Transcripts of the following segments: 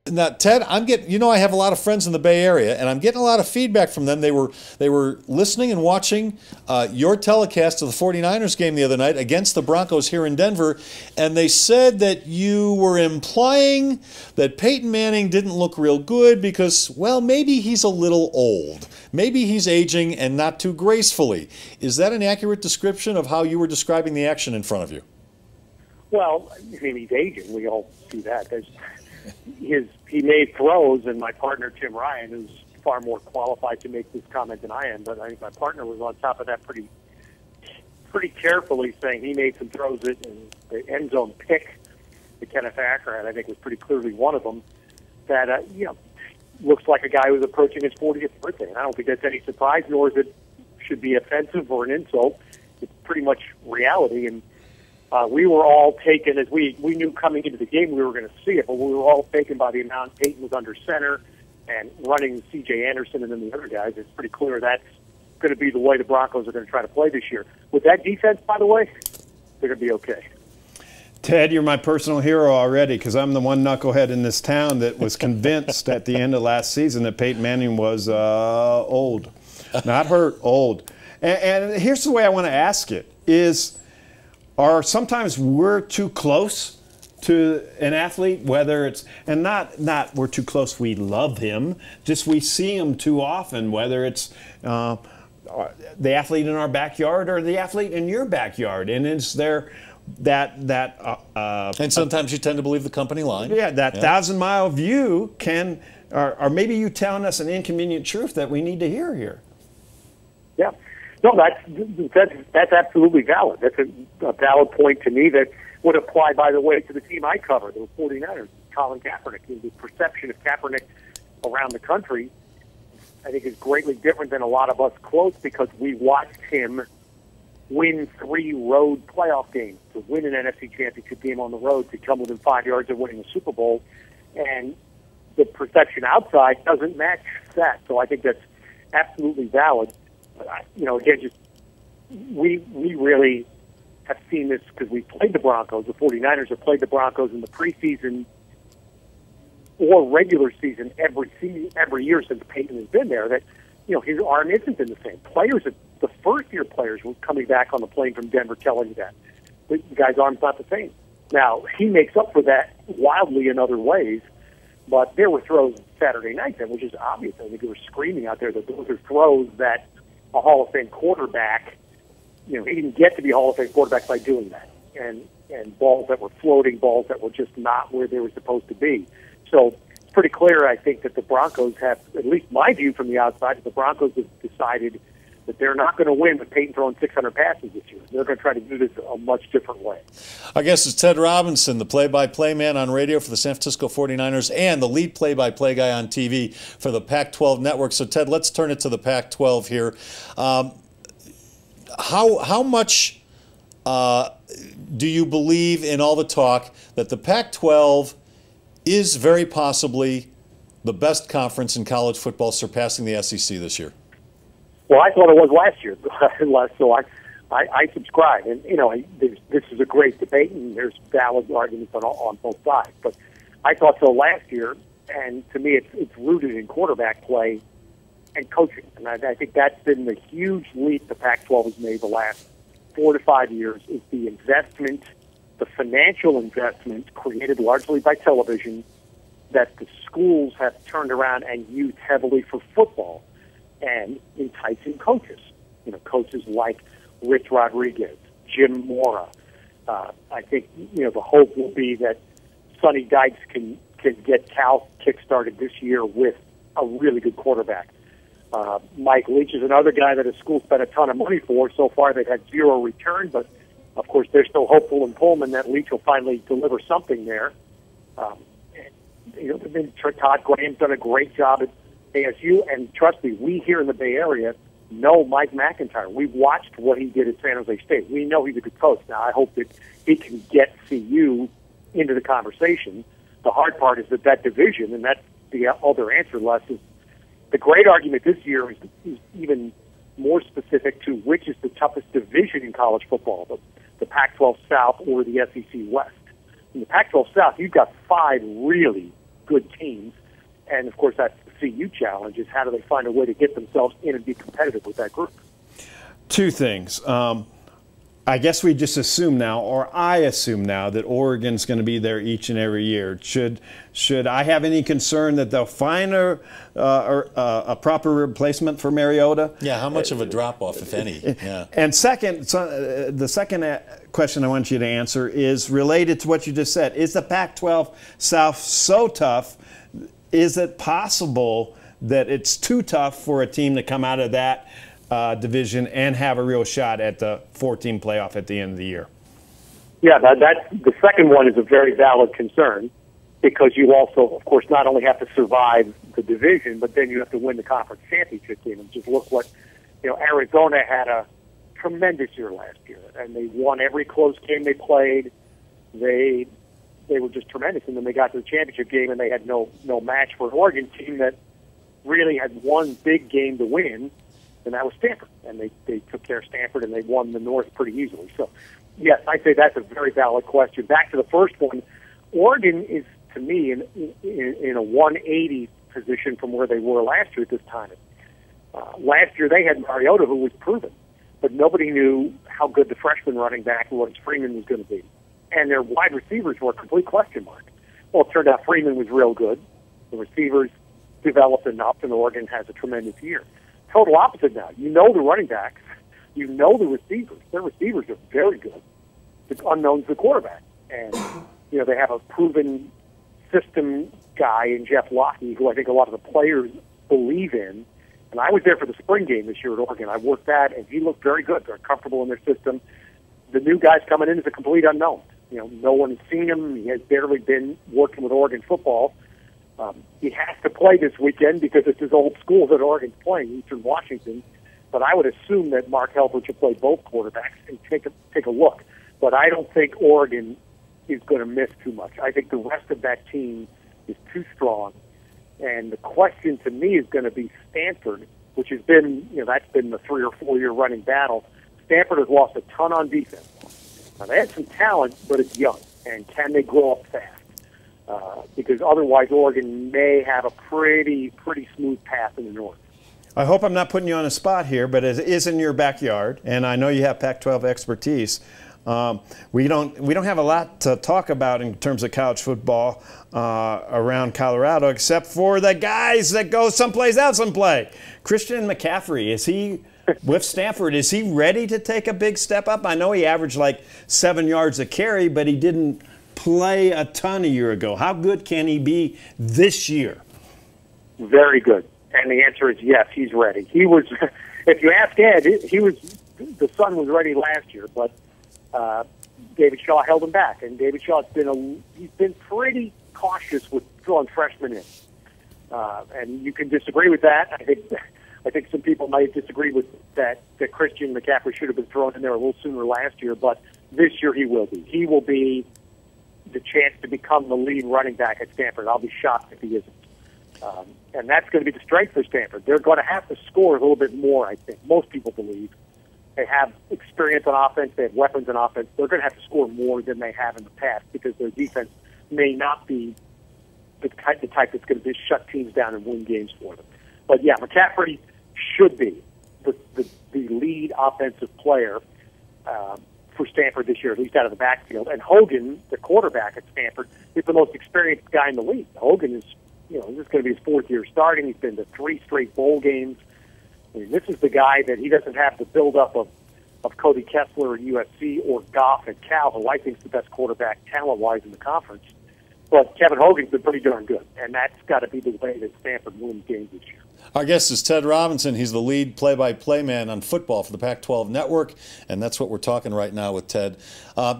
Now, Ted, I'm getting, I have a lot of friends in the Bay Area, and I'm getting a lot of feedback from them. They were listening and watching your telecast of the 49ers game the other night against the Broncos here in Denver, and they said that you were implying that Peyton Manning didn't look real good because, well, maybe he's a little old. Maybe he's aging and not too gracefully. Is that an accurate description of how you were describing the action in front of you? Well, I mean, he's aging. We all see that. He made throws, and my partner, Tim Ryan, who's far more qualified to make this comment than I am, but I think my partner was on top of that pretty carefully, saying he made some throws that the end zone pick that Kenneth Acker had, I think, was pretty clearly one of them, that, looks like a guy who's approaching his 40th birthday. And I don't think that's any surprise, nor is it should be offensive or an insult. It's pretty much reality, and we were all taken, as we knew coming into the game we were going to see it, but we were all taken by the amount Peyton was under center and running C.J. Anderson and then the other guys. It's pretty clear that's going to be the way the Broncos are going to try to play this year. With that defense, by the way, they're going to be okay. Ted, you're my personal hero already because I'm the one knucklehead in this town that was convinced at the end of last season that Peyton Manning was old. Not hurt, old. And here's the way I want to ask it is, sometimes we're too close to an athlete, whether it's, and not we're too close, we love him, just we see him too often, whether it's the athlete in our backyard or the athlete in your backyard. And is there and sometimes you tend to believe the company line. Yeah, that 1,000-mile view can, or maybe you telling us an inconvenient truth that we need to hear here. Yeah. No, that's absolutely valid. That's a valid point to me that would apply, by the way, to the team I cover, the 49ers, Colin Kaepernick. The perception of Kaepernick around the country, I think, is greatly different than a lot of us close because we watched him win 3 road playoff games, to win an NFC championship game on the road, to come within 5 yards of winning a Super Bowl, and the perception outside doesn't match that. So I think that's absolutely valid. Again, just we really have seen this because we played the Broncos. The 49ers have played the Broncos in the preseason or regular season every year since Peyton has been there. That his arm isn't in the same. The first-year players were coming back on the plane from Denver telling you that the guy's arm's not the same. Now he makes up for that wildly in other ways. But there were throws Saturday night that was just obvious. I think they were screaming out there that those are throws that a Hall of Fame quarterback, he didn't get to be a Hall of Fame quarterback by doing that. And balls that were floating, balls that were just not where they were supposed to be. So it's pretty clear, I think, that the Broncos have, at least my view from the outside, that the Broncos have decided that they're not going to win with Peyton throwing 600 passes this year. They're going to try to do this a much different way. Our guest is Ted Robinson, the play-by-play man on radio for the San Francisco 49ers and the lead play-by-play guy on TV for the Pac-12 network. So, Ted, let's turn it to the Pac-12 here. How much do you believe in all the talk that the Pac-12 is very possibly the best conference in college football, surpassing the SEC this year? Well, I thought it was last year, so I subscribe. And, this is a great debate, and there's valid arguments on both sides. But I thought so last year, and to me it's rooted in quarterback play and coaching. And I think that's been the huge leap the Pac-12 has made the last 4 to 5 years, is the investment, the financial investment created largely by television that the schools have turned around and used heavily for football. And enticing coaches, coaches like Rich Rodriguez, Jim Mora. I think, the hope will be that Sonny Dykes can get Cal kick-started this year with a really good quarterback. Mike Leach is another guy that his school spent a ton of money for. So far, they've had 0 return, but, of course, they're still hopeful in Pullman that Leach will finally deliver something there. Todd Graham's done a great job at ASU, and trust me, we here in the Bay Area know Mike McIntyre. We've watched what he did at San Jose State. We know he's a good coach. Now, I hope that he can get CU into the conversation. The hard part is that division, and that's the other answer, Les, is the great argument this year is even more specific to which is the toughest division in college football, the Pac-12 South or the SEC West. In the Pac-12 South, you've got 5 really good teams. And, of course, that's the CU challenge, is how do they find a way to get themselves in and be competitive with that group. Two things. I guess we just assume now, or I assume now, that Oregon's going to be there each and every year. Should I have any concern that they'll find a proper replacement for Mariota? Yeah, how much of a drop-off, if any? Yeah. And second, the second question I want you to answer is related to what you just said. Is the Pac-12 South so tough? Is it possible that it's too tough for a team to come out of that division and have a real shot at the 14 playoff at the end of the year? Yeah, that the second one is a very valid concern, because you also, of course, not only have to survive the division, but then you have to win the conference championship game. And just look what, Arizona had a tremendous year last year, and they won every close game they played. They were just tremendous, and then they got to the championship game, and they had no match for an Oregon team that really had one big game to win, and that was Stanford. And they took care of Stanford, and they won the North pretty easily. So, yes, I'd say that's a very valid question. Back to the first one, Oregon is, to me, in a 180 position from where they were last year at this time. Last year they had Mariota, who was proven, but nobody knew how good the freshman running back, Lawrence Freeman, was going to be. And their wide receivers were a complete question mark. Well, it turned out Freeman was real good. The receivers developed enough, and Oregon has a tremendous year. Total opposite now. You know the running backs. You know the receivers. Their receivers are very good. The unknown's the quarterback. And, they have a proven system guy in Jeff Lockey, who I think a lot of the players believe in. And I was there for the spring game this year at Oregon. I worked that, and he looked very good. They're comfortable in their system. The new guy's coming in is a complete unknown. No one has seen him. He has barely been working with Oregon football. He has to play this weekend because it's his old school that Oregon's playing, Eastern Washington. But I would assume that Mark Helfrich will play both quarterbacks and take a look. But I don't think Oregon is going to miss too much. I think the rest of that team is too strong. And the question to me is going to be Stanford, which has been, that's been the 3 or 4 year running battle. Stanford has lost a ton on defense. Now, they had some talent, but it's young. And can they grow up fast? Because otherwise, Oregon may have a pretty smooth path in the North. I hope I'm not putting you on a spot here, but it is in your backyard, and I know you have Pac-12 expertise. We don't have a lot to talk about in terms of college football around Colorado, except for the guys that go someplace else and play. Christian McCaffrey, is he with Stanford? Is he ready to take a big step up? I know he averaged like 7 yards a carry, but he didn't play a ton a year ago. How good can he be this year? Very good. And the answer is yes, he's ready. He was, if you ask Ed, the son was ready last year, but David Shaw held him back, and David Shaw's he's been pretty cautious with throwing freshmen in. And you can disagree with that. I think some people might disagree with that Christian McCaffrey should have been thrown in there a little sooner last year, but this year he will be. He will be the chance to become the lead running back at Stanford. I'll be shocked if he isn't. And that's going to be the strength for Stanford. They're going to have to score a little bit more, I think. Most people believe. They have experience on offense. They have weapons on offense. They're going to have to score more than they have in the past because their defense may not be the type that's going to just shut teams down and win games for them. But, yeah, McCaffrey should be the lead offensive player for Stanford this year, at least out of the backfield. And Hogan, the quarterback at Stanford, is the most experienced guy in the league. Hogan is, this is going to be his 4th year starting. He's been to 3 straight bowl games. I mean, this is the guy that he doesn't have the buildup of Cody Kessler at USC or Goff at Cal, who I think is the best quarterback talent-wise in the conference. But Kevin Hogan's been pretty darn good, and that's got to be the way that Stanford wins games this year. Our guest is Ted Robinson. He's the lead play-by-play man on football for the Pac-12 Network, and that's what we're talking right now with Ted.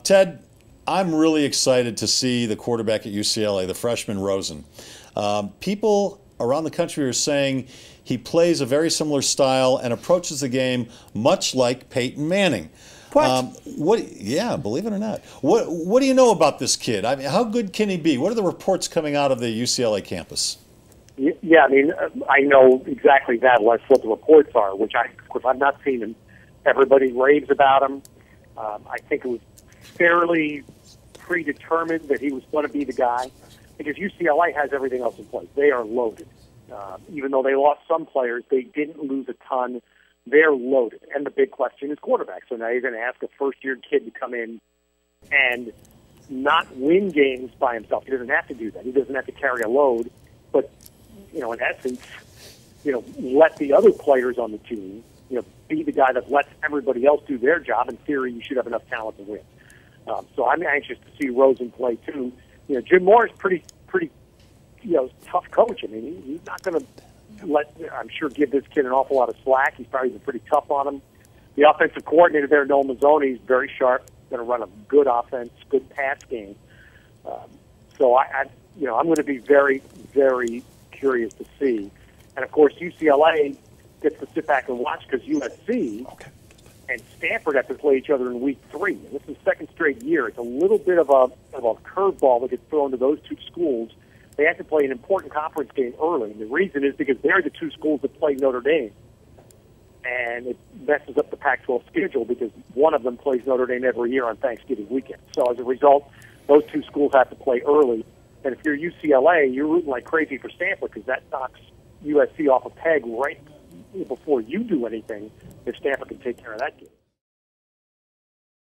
Ted, I'm really excited to see the quarterback at UCLA, the freshman Rosen. People around the country are saying he plays a very similar style and approaches the game much like Peyton Manning. What? Yeah, believe it or not. What do you know about this kid? I mean, how good can he be? What are the reports coming out of the UCLA campus? Yeah, I mean, I know exactly that. That's what the reports are, which of course, I've not seen him. Everybody raves about him. I think it was fairly predetermined that he was going to be the guy. because UCLA has everything else in place. They are loaded. Even though they lost some players, they didn't lose a ton. They're loaded. And the big question is quarterback. So now you're going to ask a first-year kid to come in and not win games by himself. He doesn't have to do that. He doesn't have to carry a load. But, in essence, let the other players on the team, be the guy that lets everybody else do their job. In theory, you should have enough talent to win. So I'm anxious to see Rosen play, too. Jim Moore is pretty tough coach. I mean, he's not going to I'm sure, give this kid an awful lot of slack. He's probably been pretty tough on him. The offensive coordinator there, Noel Mazzoni, is very sharp. Going to run a good offense, good pass game. So I'm going to be very, very curious to see. And of course, UCLA gets to sit back and watch because USC and Stanford have to play each other in week 3. And this is the second straight year. It's a little bit of a curveball that gets thrown to those two schools. They have to play an important conference game early. And the reason is because they're the two schools that play Notre Dame. And it messes up the Pac-12 schedule because one of them plays Notre Dame every year on Thanksgiving weekend. So as a result, those two schools have to play early. And if you're UCLA, you're rooting like crazy for Stanford because that knocks USC off a peg right before you do anything if Stanford can take care of that game.